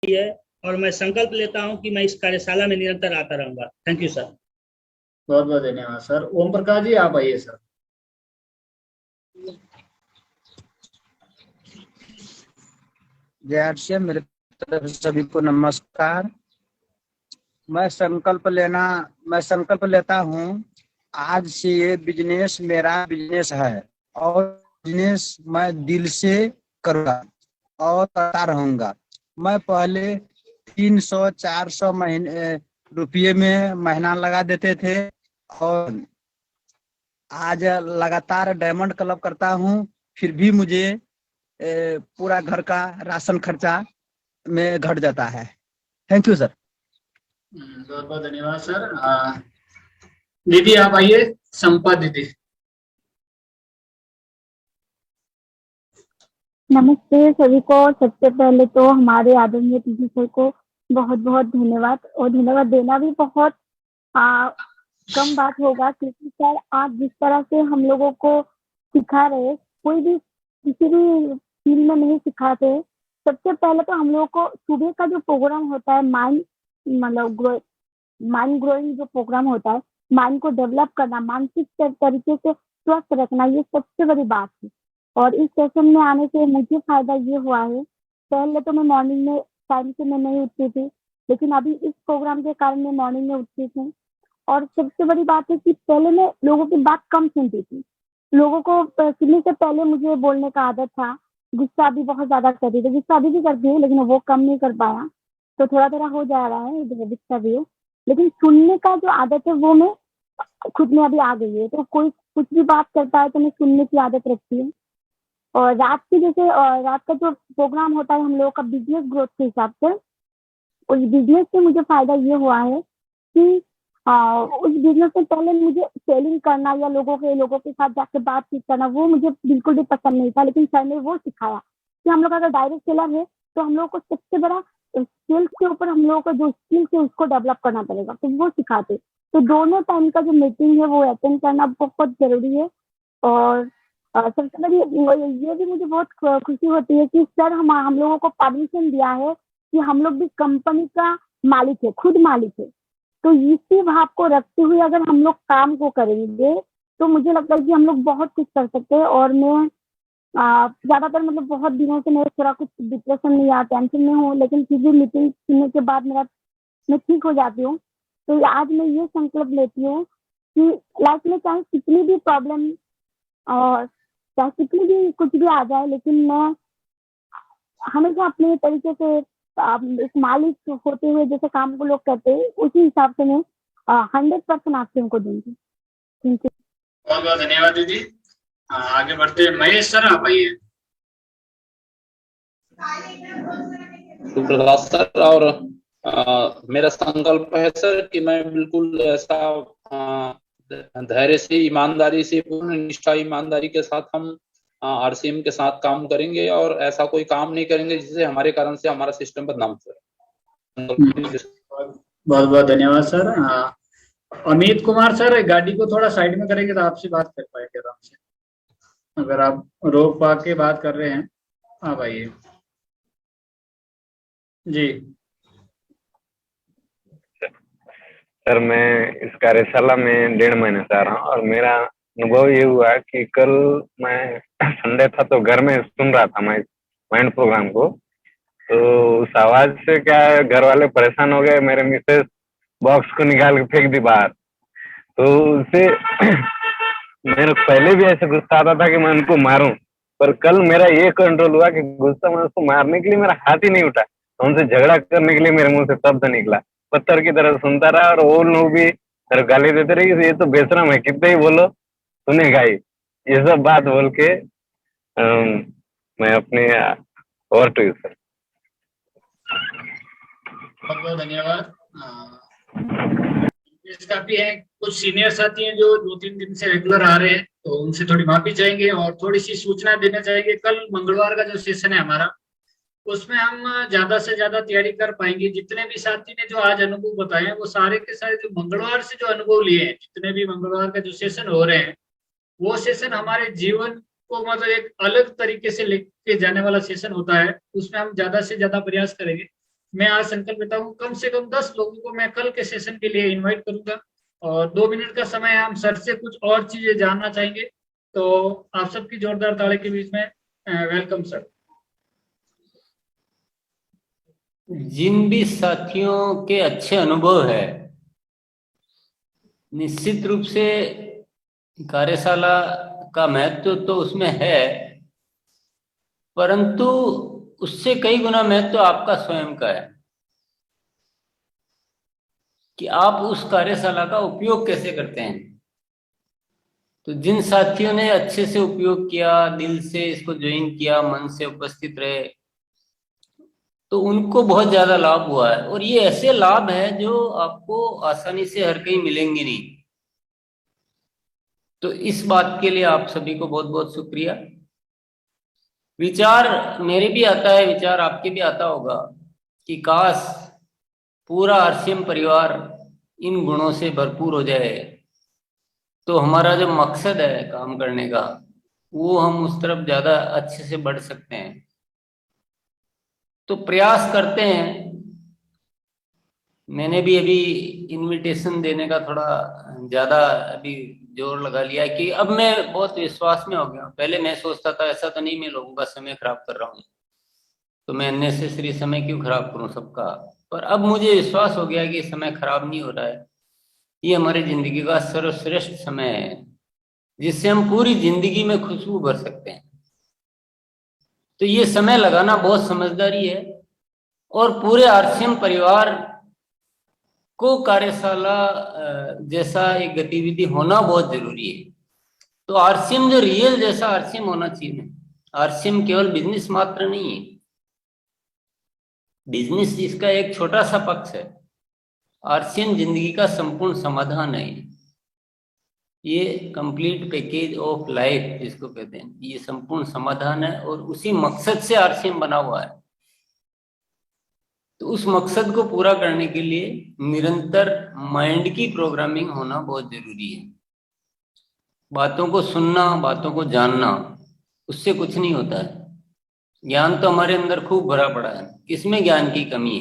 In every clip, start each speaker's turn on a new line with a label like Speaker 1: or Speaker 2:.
Speaker 1: अच्छी है और मैं संकल्प लेता हूं कि मैं इस कार्यशाला में निरंतर आता रहूंगा। Thank you sir.
Speaker 2: बहुत बहुत धन्यवाद सर। ओम प्रकाश जी आप आइए सर।
Speaker 3: जय आरसीएम, मेरे तरफ से सभी को नमस्कार। मैं संकल्प लेता हूँ आज से ये बिजनेस मेरा बिजनेस है और बिजनेस मैं दिल से करूँगा और करता रहूंगा। मैं पहले 300-400 रुपये में महीना लगा देते थे और आज लगातार डायमंड क्लब करता हूँ, फिर भी मुझे पूरा घर का राशन खर्चा में घट जाता है। Thank you sir.
Speaker 2: बहुत बहुत धन्यवाद सर। दीदी आप आइए, संपा दीदी।
Speaker 4: नमस्ते सभी को। सबसे पहले तो हमारे आदरणीय पीजी सर को बहुत बहुत धन्यवाद, और धन्यवाद देना भी बहुत कम बात होगा, क्योंकि सर आप जिस तरह से हम लोगों को सिखा रहे, कोई भी किसी भी फील्ड में नहीं सिखाते। सबसे पहले तो हम लोगों को सुबह का जो प्रोग्राम होता है, माइंड ग्रोइंग जो प्रोग्राम होता है, माइंड को डेवलप करना, मानसिक तरीके से स्वस्थ रखना, ये सबसे बड़ी बात है। और इस सेशन में आने से मुझे फायदा ये हुआ है, पहले तो मैं मॉर्निंग में टाइम से मैं नहीं उठती थी, लेकिन अभी इस प्रोग्राम के कारण मैं मॉर्निंग में उठती थी। और सबसे बड़ी बात है कि पहले मैं लोगों की बात कम सुनती थी, लोगों को सुनने से पहले मुझे बोलने का आदत था, गुस्सा भी बहुत ज्यादा करती थी, गुस्सा अभी भी करती हूँ लेकिन वो कम नहीं कर पाया, तो थोड़ा थोड़ा हो जा रहा है गुस्सा भी हो, लेकिन सुनने का जो आदत है वो मैं खुद में अभी आ गई है। तो कोई कुछ भी बात करता है तो मैं सुनने की आदत रखती हूँ। और रात का जो प्रोग्राम होता है हम लोगों का बिजनेस ग्रोथ के हिसाब से, उस बिजनेस से मुझे फायदा ये हुआ है कि उस बिजनेस में पहले मुझे सेलिंग करना या लोगों के साथ जाकर बातचीत करना वो मुझे बिल्कुल भी पसंद नहीं था, लेकिन सर ने वो सिखाया कि हम लोग अगर डायरेक्ट सेलर है तो हम लोग को सबसे बड़ा सेल्स के ऊपर हम लोगों का जो स्किल्स है उसको डेवलप करना पड़ेगा, तो वो सिखाते। तो दोनों टाइम का जो मीटिंग है वो अटेंड करना बहुत जरूरी है। और सबसे बड़ी ये भी मुझे बहुत खुशी होती है कि सर हम लोगों को परमिशन दिया है कि हम लोग भी कंपनी का मालिक है, खुद मालिक है। तो इसी भाव को रखते हुए अगर हम लोग काम को करेंगे तो मुझे लगता है कि हम लोग बहुत कुछ कर सकते हैं। और मैं ज्यादातर मतलब बहुत दिनों से मेरा थोड़ा कुछ डिप्रेशन में या टेंशन में हूँ, लेकिन फिर भी मीटिंग सुनने के बाद मैं ठीक हो जाती हूँ। तो आज मैं ये संकल्प लेती हूँ कि लाइफ में चाहे कितनी भी प्रॉब्लम और चाहे कितनी भी कुछ भी आ जाए, लेकिन मैं हमेशा अपने तरीके से एक मालिक होते हुए जैसे काम को लोग करते हैं उसी हिसाब से मैं 100% आपसे उनको दूंगी। Thank you.
Speaker 2: बहुत बहुत धन्यवाद दीदी। आगे बढ़ते हैं, महेश सर आप आइए।
Speaker 5: सुप्रभात सर। और मेरा संकल्प है सर कि मैं बिल्कुल ऐसा धैर्य से, ईमानदारी से, पूर्ण निष्ठा ईमानदारी के साथ हम आरसीएम के साथ काम करेंगे और ऐसा कोई काम नहीं करेंगे जिससे हमारे कारण से हमारा सिस्टम बदनाम हो।
Speaker 2: बहुत बहुत धन्यवाद सर। अमित कुमार सर, गाड़ी को थोड़ा साइड में करेंगे तो आपसे बात कर पाएंगे आराम से, अगर आप रोक पा के बात कर रहे हैं आप आइए जी।
Speaker 6: सर मैं इस कार्यशाला में 1.5 महीने से आ रहा हूँ और मेरा अनुभव ये हुआ कि कल मैं संडे था तो घर में सुन रहा था मैं माइंड प्रोग्राम को, तो उस आवाज से क्या है घर वाले परेशान हो गए, मेरे मिसेस बॉक्स को निकाल के फेंक दी बाहर। तो उससे मेरे पहले भी ऐसे गुस्सा आता था कि मैं उनको मारूं, पर कल मेरा ये कंट्रोल हुआ कि गुस्सा मैं उसको मारने के लिए मेरा हाथ ही नहीं उठा, तो उनसे झगड़ा करने के लिए मेरे मुंह से शब्द निकला, पत्थर की तरह सुनता रहा और वो लोग भी गाली देते रहे, ये तो बेशरम है, कितने ही बोलो सुनेगा ही, ये सब बात बोल के मैं अपने ओवर टू यू सर।
Speaker 2: बहुत बहुत धन्यवाद। इसका भी है, कुछ सीनियर साथी हैं जो 2-3 दिन से रेगुलर आ रहे हैं, तो उनसे थोड़ी माफी चाहेंगे और थोड़ी सी सूचना देना चाहेंगे। कल मंगलवार का जो सेशन है हमारा, उसमें हम ज्यादा से ज्यादा तैयारी कर पाएंगे। जितने भी साथी ने जो आज अनुभव बताए हैं वो सारे के सारे जो मंगलवार से जो अनुभव लिए हैं, जितने भी मंगलवार का जो सेशन हो रहे हैं, वो सेशन हमारे जीवन को मतलब एक अलग तरीके से लेके जाने वाला सेशन होता है। उसमें हम ज्यादा से ज्यादा प्रयास करेंगे। मैं आज संकल्प लेता हूँ कम से कम 10 लोगों को मैं कल के सेशन के लिए इनवाइट करूंगा, और 2 मिनट का समय हम सर से कुछ और चीजें जानना चाहेंगे। तो आप सबकी जोरदार ताली के बीच में वेलकम सर।
Speaker 7: जिन भी साथियों के अच्छे अनुभव है, निश्चित रूप से कार्यशाला का महत्व तो उसमें है, परंतु उससे कई गुना महत्व आपका स्वयं का है कि आप उस कार्यशाला का उपयोग कैसे करते हैं। तो जिन साथियों ने अच्छे से उपयोग किया, दिल से इसको ज्वाइन किया, मन से उपस्थित रहे, तो उनको बहुत ज्यादा लाभ हुआ है। और ये ऐसे लाभ है जो आपको आसानी से हर कहीं मिलेंगे नहीं। तो इस बात के लिए आप सभी को बहुत बहुत शुक्रिया। विचार मेरे भी आता है, विचार आपके भी आता होगा कि काश पूरा आरसीएम परिवार इन गुणों से भरपूर हो जाए, तो हमारा जो मकसद है काम करने का, वो हम उस तरफ ज्यादा अच्छे से बढ़ सकते हैं। तो प्रयास करते हैं। मैंने भी अभी इनविटेशन देने का थोड़ा ज्यादा अभी जोर लगा लिया है कि अब मैं बहुत विश्वास में हो गया। पहले मैं सोचता था ऐसा तो नहीं मैं लोगों का समय खराब कर रहा हूँ, तो मैं अननेसेसरी समय क्यों खराब करूं सबका। पर अब मुझे विश्वास हो गया कि समय खराब नहीं हो रहा है, ये हमारी जिंदगी का सर्वश्रेष्ठ समय है जिससे हम पूरी जिंदगी में खुशबू भर सकते हैं। तो ये समय लगाना बहुत समझदारी है, और पूरे आरसीएम परिवार को कार्यशाला जैसा एक गतिविधि होना बहुत जरूरी है। तो आरसीएम जो रियल जैसा आरसीएम होना चाहिए। आरसीएम केवल बिजनेस मात्र नहीं है, बिजनेस इसका एक छोटा सा पक्ष है। आरसीएम जिंदगी का संपूर्ण समाधान है। ये कंप्लीट पैकेज ऑफ लाइफ जिसको कहते हैं, ये संपूर्ण समाधान है, और उसी मकसद से आरसीएम बना हुआ है। तो उस मकसद को पूरा करने के लिए निरंतर माइंड की प्रोग्रामिंग होना बहुत जरूरी है। बातों को सुनना, बातों को जानना, उससे कुछ नहीं होता है। ज्ञान तो हमारे अंदर खूब भरा पड़ा है, किसमें ज्ञान की कमी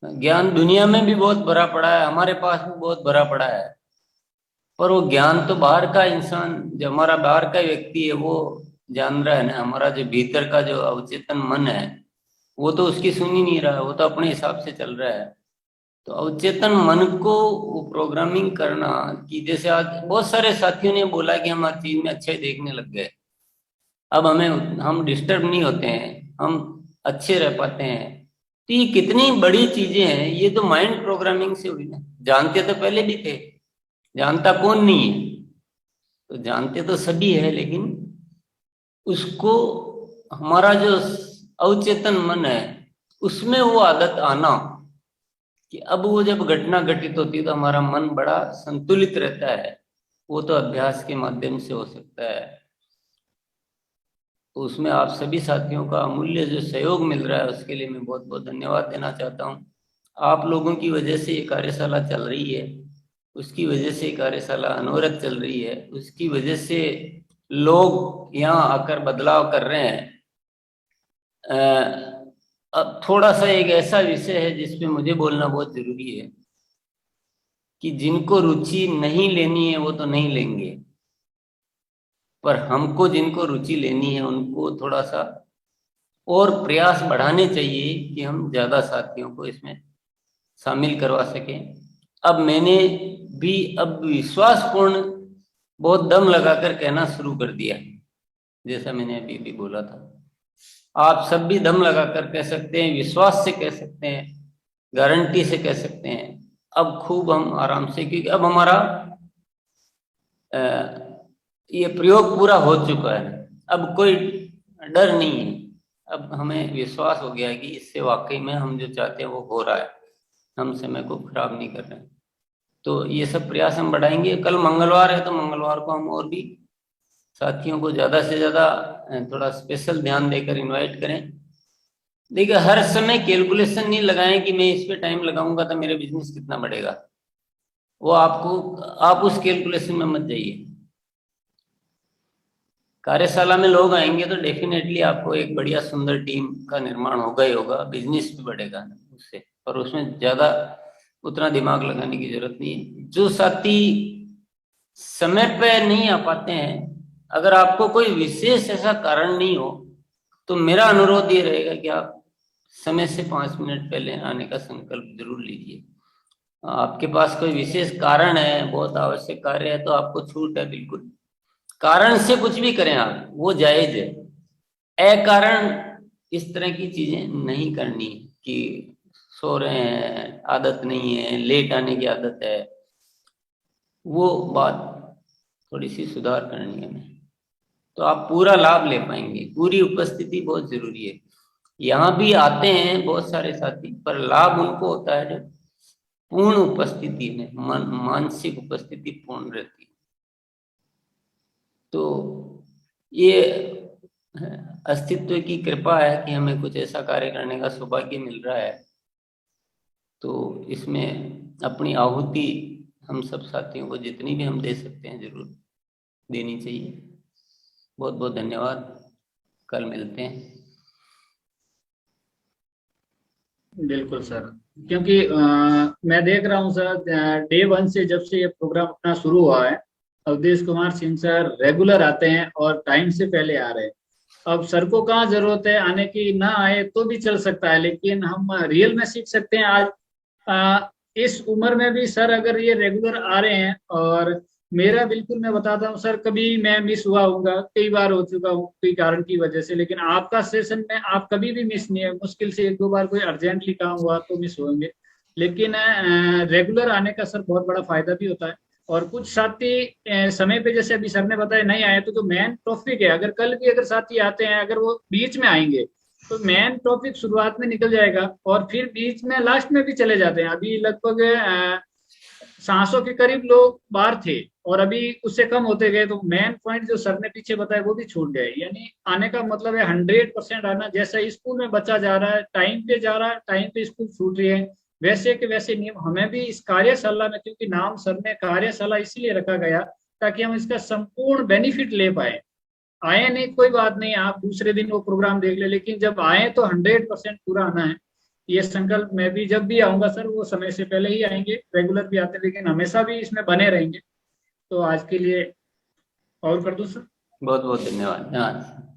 Speaker 7: है। ज्ञान दुनिया में भी बहुत भरा पड़ा है, हमारे पास भी बहुत भरा पड़ा है, पर वो ज्ञान तो बाहर का इंसान, जो हमारा बाहर का व्यक्ति है, वो जान रहा है ना। हमारा जो भीतर का जो अवचेतन मन है, वो तो उसकी सुन ही नहीं रहा है, वो तो अपने हिसाब से चल रहा है। तो अवचेतन मन को प्रोग्रामिंग करना, कि जैसे आज बहुत सारे साथियों ने बोला कि हम हर चीज में अच्छे देखने लग गए, अब हम डिस्टर्ब नहीं होते हैं, हम अच्छे रह पाते हैं। तो ये कितनी बड़ी चीजें हैं। ये तो माइंड प्रोग्रामिंग से हुई ना। जानते तो पहले भी थे, जानता कौन नहीं है, तो जानते तो सभी है, लेकिन उसको हमारा जो अवचेतन मन है उसमें वो आदत आना कि अब वो जब घटना घटित होती है तो हमारा मन बड़ा संतुलित रहता है। वो तो अभ्यास के माध्यम से हो सकता है। तो उसमें आप सभी साथियों का अमूल्य जो सहयोग मिल रहा है, उसके लिए मैं बहुत बहुत धन्यवाद देना चाहता हूँ। आप लोगों की वजह से ये कार्यशाला चल रही है, उसकी वजह से कार्यशाला अनवरत चल रही है, उसकी वजह से लोग यहाँ आकर बदलाव कर रहे हैं। अब थोड़ा सा एक ऐसा विषय है जिसपे मुझे बोलना बहुत जरूरी है कि जिनको रुचि नहीं लेनी है वो तो नहीं लेंगे, पर हमको जिनको रुचि लेनी है उनको थोड़ा सा और प्रयास बढ़ाने चाहिए कि हम ज्यादा साथियों को इसमें शामिल करवा सकें। अब मैंने भी अब विश्वासपूर्ण बहुत दम लगाकर कहना शुरू कर दिया, जैसा मैंने अभी भी बोला था। आप सब भी दम लगाकर कह सकते हैं, विश्वास से कह सकते हैं, गारंटी से कह सकते हैं। अब खूब हम आराम से, क्योंकि अब हमारा ये प्रयोग पूरा हो चुका है, अब कोई डर नहीं है। अब हमें विश्वास हो गया है कि इससे वाकई में हम जो चाहते हैं वो हो रहा है, हम समय को खराब नहीं कर रहे हैं। तो ये सब प्रयास हम बढ़ाएंगे। कल मंगलवार है, तो मंगलवार को हम और भी साथियों को ज्यादा से ज्यादा थोड़ा स्पेशल ध्यान देकर इनवाइट करें। देखिए, हर समय कैलकुलेशन नहीं लगाएं कि मैं इस पे टाइम लगाऊंगा तो मेरा बिजनेस कितना बढ़ेगा। वो आप उस कैलकुलेशन में मत जाइए। कार्यशाला में लोग आएंगे तो डेफिनेटली आपको एक बढ़िया सुंदर टीम का निर्माण होगा ही होगा, बिजनेस भी बढ़ेगा उससे, और उसमें ज्यादा उतना दिमाग लगाने की जरूरत नहीं है। जो साथी समय पे नहीं आ पाते हैं, अगर आपको कोई विशेष ऐसा कारण नहीं हो तो मेरा अनुरोध ये रहेगा कि आप समय से 5 मिनट पहले आने का संकल्प जरूर लीजिए। आपके पास कोई विशेष कारण है, बहुत आवश्यक कार्य है, तो आपको छूट है बिल्कुल। कारण से कुछ भी करें आप, वो जायज है। अकारण इस तरह की चीजें नहीं करनी कि सो रहे हैं, आदत नहीं है, लेट आने की आदत है, वो बात थोड़ी सी सुधार करनी है हमें, तो आप पूरा लाभ ले पाएंगे। पूरी उपस्थिति बहुत जरूरी है। यहाँ भी आते हैं बहुत सारे साथी, पर लाभ उनको होता है जब पूर्ण उपस्थिति में मानसिक उपस्थिति पूर्ण रहती है। तो ये अस्तित्व की कृपा है कि हमें कुछ ऐसा कार्य करने का सौभाग्य मिल रहा है, तो इसमें अपनी आहुति हम सब साथियों को जितनी भी हम दे सकते हैं जरूर देनी चाहिए। बहुत बहुत धन्यवाद, कल मिलते हैं।
Speaker 2: बिल्कुल सर, क्योंकि मैं देख रहा हूँ सर, डे 1 से जब से ये प्रोग्राम अपना शुरू हुआ है, अवधेश कुमार सिंह सर रेगुलर आते हैं और टाइम से पहले आ रहे हैं। अब सर को कहाँ जरूरत है आने की, ना आए तो भी चल सकता है, लेकिन हम रियल में सीख सकते हैं। आज इस उम्र में भी सर अगर ये रेगुलर आ रहे हैं, और मेरा बिल्कुल मैं बताता हूँ सर, कभी मैं मिस हुआ हूँगा, कई बार हो चुका हूँ कोई कारण की वजह से, लेकिन आपका सेशन में आप कभी भी मिस नहीं है। मुश्किल से 1-2 बार कोई अर्जेंटली काम हुआ तो मिस होंगे, लेकिन रेगुलर आने का सर बहुत बड़ा फायदा भी होता है। और कुछ साथी समय पे, जैसे अभी सर ने बताया, नहीं आए तो जो मेन टॉपिक है, अगर कल भी अगर साथी आते हैं, अगर वो बीच में आएंगे तो मेन टॉपिक शुरुआत में निकल जाएगा और फिर बीच में लास्ट में भी चले जाते हैं। अभी लगभग 700 के करीब लोग बाहर थे और अभी उससे कम होते गए, तो मेन पॉइंट जो सर ने पीछे बताया वो भी छूट गए। यानी आने का मतलब है 100% आना। जैसा स्कूल में बच्चा जा रहा है, टाइम पे जा रहा है, टाइम पे स्कूल छूट रही है, वैसे के वैसे नियम हमें भी इस कार्यशाला में, क्योंकि नाम सर ने कार्यशाला इसलिए रखा गया ताकि हम इसका संपूर्ण बेनिफिट ले पाए। आए नहीं कोई बात नहीं, आप दूसरे दिन वो प्रोग्राम देख ले, लेकिन जब आए तो 100% पूरा आना है। ये संकल्प मैं भी जब भी आऊंगा सर, वो समय से पहले ही आएंगे, रेगुलर भी आते हैं, लेकिन हमेशा भी इसमें बने रहेंगे। तो आज के लिए और कर दूं सर।
Speaker 7: बहुत बहुत धन्यवाद। हाँ।